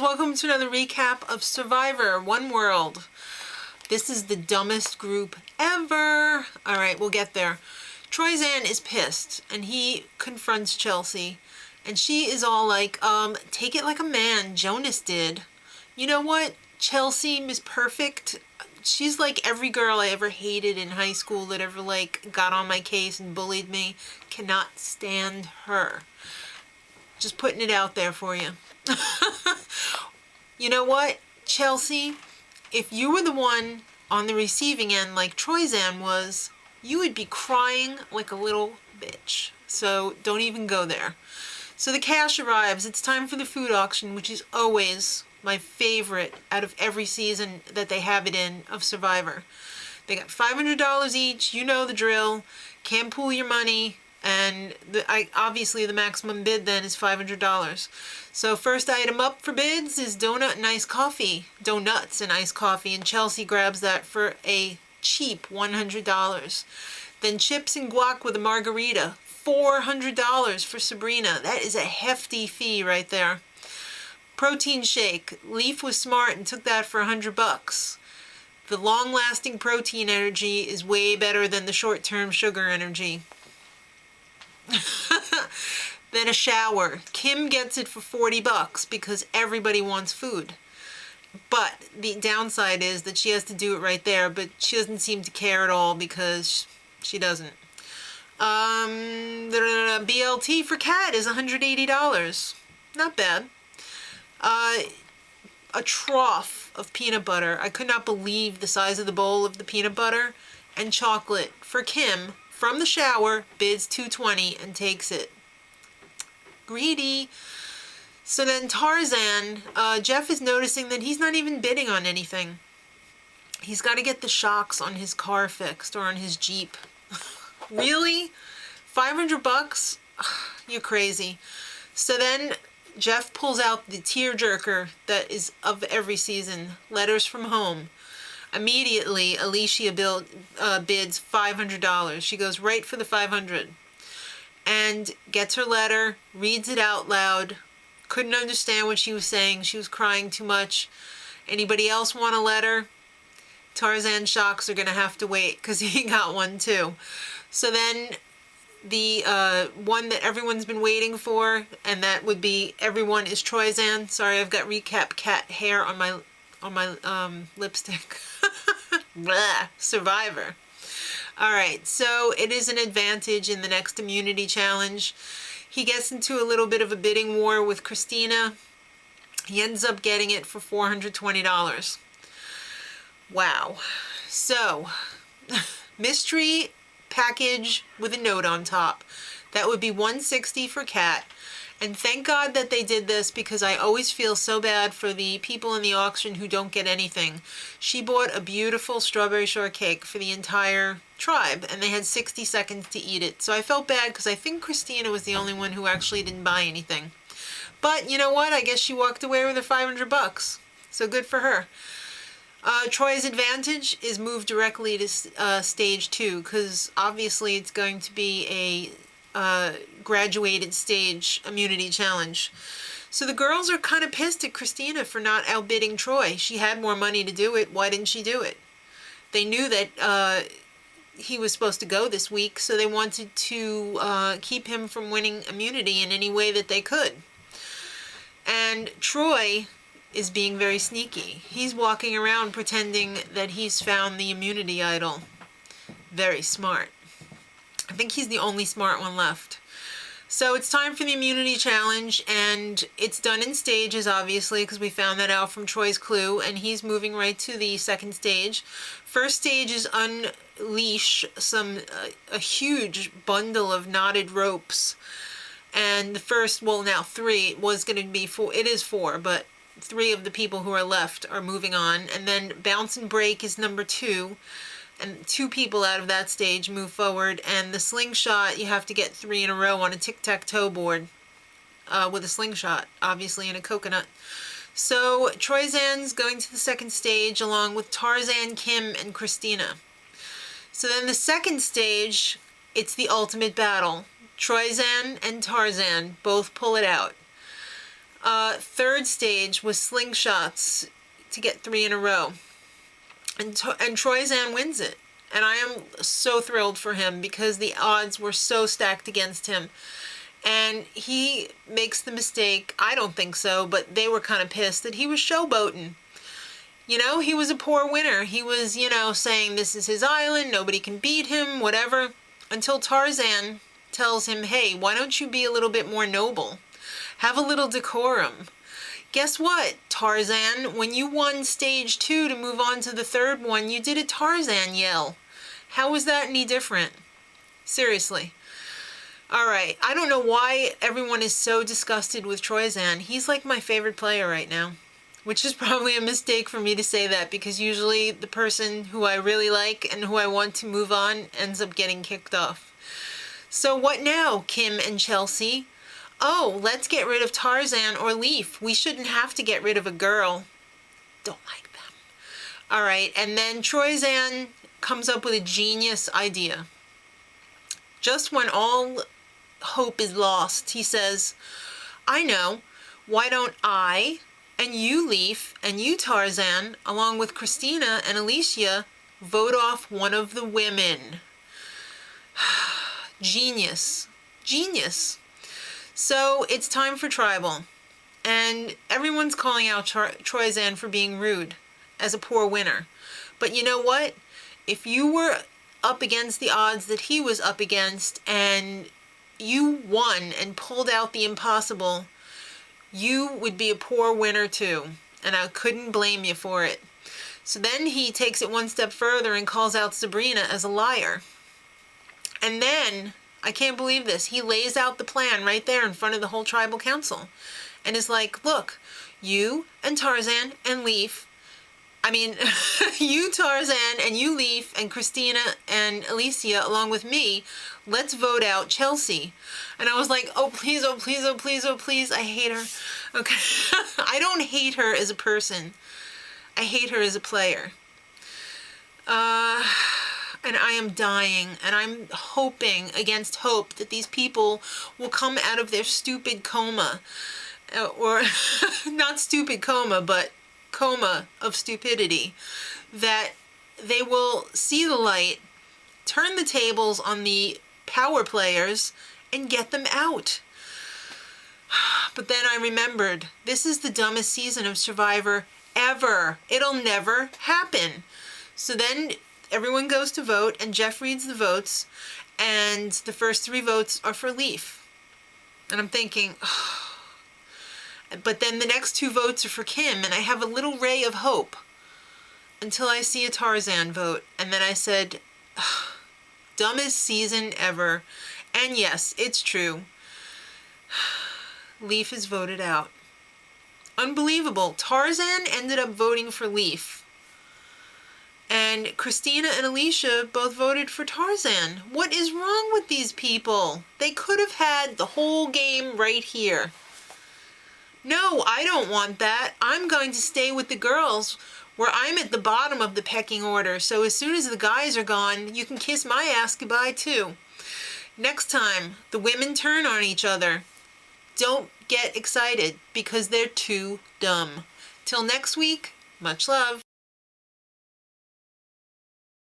welcome to another recap of Survivor One World. This is the dumbest group ever. Alright, we'll get there. Troyzan is pissed and he confronts Chelsea and she is all like, take it like a man, Jonas did. You know what? Chelsea, Miss Perfect, she's like every girl I ever hated in high school that ever like got on my case and bullied me. Cannot stand her. Just putting it out there for you. You know what, Chelsea? If you were the one on the receiving end like Troyzan was, you would be crying like a little bitch. So don't even go there. So the cash arrives. It's time for the food auction, which is always my favorite out of every season that they have it in of Survivor. They got $500 each. You know the drill. Can't pool your money. And obviously the maximum bid then is $500. So first item up for bids is donut and iced coffee. Donuts and iced coffee. And Chelsea grabs that for a cheap $100. Then chips and guac with a margarita. $400 for Sabrina. That is a hefty fee right there. Protein shake. Leaf was smart and took that for $100. The long-lasting protein energy is way better than the short-term sugar energy. Then a shower. Kim gets it for $40 because everybody wants food. But the downside is that she has to do it right there, but she doesn't seem to care at all because she doesn't. BLT for Kat is $180. Not bad. A trough of peanut butter. I could not believe the size of the bowl of the peanut butter. And chocolate for Kim from the shower, bids $220 and takes it. Greedy. So then Tarzan, Jeff is noticing that he's not even bidding on anything. He's got to get the shocks on his car fixed or on his Jeep. Really? $500? You're crazy. So then Jeff pulls out the tearjerker that is of every season, Letters from Home. Immediately, Alicia bids $500. She goes right for the $500 and gets her letter, reads it out loud. Couldn't understand what she was saying. She was crying too much. Anybody else want a letter? Tarzan shocks are going to have to wait because he got one too. So then the one that everyone's been waiting for, and that would be everyone is Troyzan. Sorry, I've got recap cat hair on my lipstick. Blah, Survivor. Alright, so it is an advantage in the next immunity challenge. He gets into a little bit of a bidding war with Christina. He ends up getting it for $420. Wow. So, mystery package with a note on top. That would be $160 for Kat. And thank God that they did this because I always feel so bad for the people in the auction who don't get anything. She bought a beautiful strawberry shortcake for the entire tribe and they had 60 seconds to eat it. So I felt bad because I think Christina was the only one who actually didn't buy anything. But you know what? I guess she walked away with her $500. So good for her. Troy's advantage is moved directly to stage 2 because obviously it's going to be a graduated stage immunity challenge. So the girls are kind of pissed at Christina for not outbidding Troy. She had more money to do it. Why didn't she do it? They knew that he was supposed to go this week, so they wanted to keep him from winning immunity in any way that they could. And Troy is being very sneaky. He's walking around pretending that he's found the immunity idol. Very smart. I think he's the only smart one left. So it's time for the immunity challenge, and it's done in stages, obviously, because we found that out from Troy's clue, and he's moving right to the second stage. First stage is unleash a huge bundle of knotted ropes. And the first, well, now 3, it was going to be 4, it is 4, but 3 of the people who are left are moving on. And then bounce and break is number 2. And 2 people out of that stage move forward. And the slingshot, you have to get 3 in a row on a tic-tac-toe board with a slingshot, obviously in a coconut. So Troyzan's going to the second stage along with Tarzan, Kim, and Christina. So then the second stage, it's the ultimate battle. Troyzan and Tarzan both pull it out. Third stage was slingshots to get 3 in a row. And Troyzan wins it. And I am so thrilled for him because the odds were so stacked against him. And he makes the mistake, I don't think so, but they were kind of pissed that he was showboating. You know, he was a poor winner. He was, saying this is his island, nobody can beat him, whatever. Until Tarzan tells him, hey, why don't you be a little bit more noble? Have a little decorum. Guess what, Tarzan? When you won stage 2 to move on to the third one, you did a Tarzan yell. How was that any different? Seriously. All right, I don't know why everyone is so disgusted with Troyzan. He's like my favorite player right now, which is probably a mistake for me to say that because usually the person who I really like and who I want to move on ends up getting kicked off. So what now, Kim and Chelsea? Oh, let's get rid of Tarzan or Leaf. We shouldn't have to get rid of a girl. Don't like them. All right, and then Troyzan comes up with a genius idea. Just when all hope is lost, he says, I know, why don't I and you, Leaf, and you, Tarzan, along with Christina and Alicia, vote off one of the women. Genius. Genius. So it's time for tribal. And everyone's calling out Troyzan for being rude as a poor winner. But you know what? If you were up against the odds that he was up against and you won and pulled out the impossible, you would be a poor winner too. And I couldn't blame you for it. So then he takes it one step further and calls out Sabrina as a liar. And then, I can't believe this, he lays out the plan right there in front of the whole tribal council. And is like, look, you and Tarzan and Leaf, you, Tarzan, and you, Leaf, and Christina, and Alicia, along with me, let's vote out Chelsea. And I was like, oh, please, oh, please, oh, please, oh, please, I hate her. Okay. I don't hate her as a person. I hate her as a player. And I am dying, and I'm hoping against hope that these people will come out of their stupid coma. Or, not stupid coma, but coma of stupidity, that they will see the light, turn the tables on the power players, and get them out. But then I remembered, this is the dumbest season of Survivor ever. It'll never happen. So then everyone goes to vote, and Jeff reads the votes, and the first 3 votes are for Leaf. And I'm thinking, oh. But then the next 2 votes are for Kim, and I have a little ray of hope until I see a Tarzan vote. And then I said, dumbest season ever. And yes, it's true. Leaf is voted out. Unbelievable. Tarzan ended up voting for Leaf. And Christina and Alicia both voted for Tarzan. What is wrong with these people? They could have had the whole game right here. No, I don't want that. I'm going to stay with the girls where I'm at the bottom of the pecking order. So as soon as the guys are gone, you can kiss my ass goodbye too. Next time, the women turn on each other. Don't get excited because they're too dumb. Till next week, much love.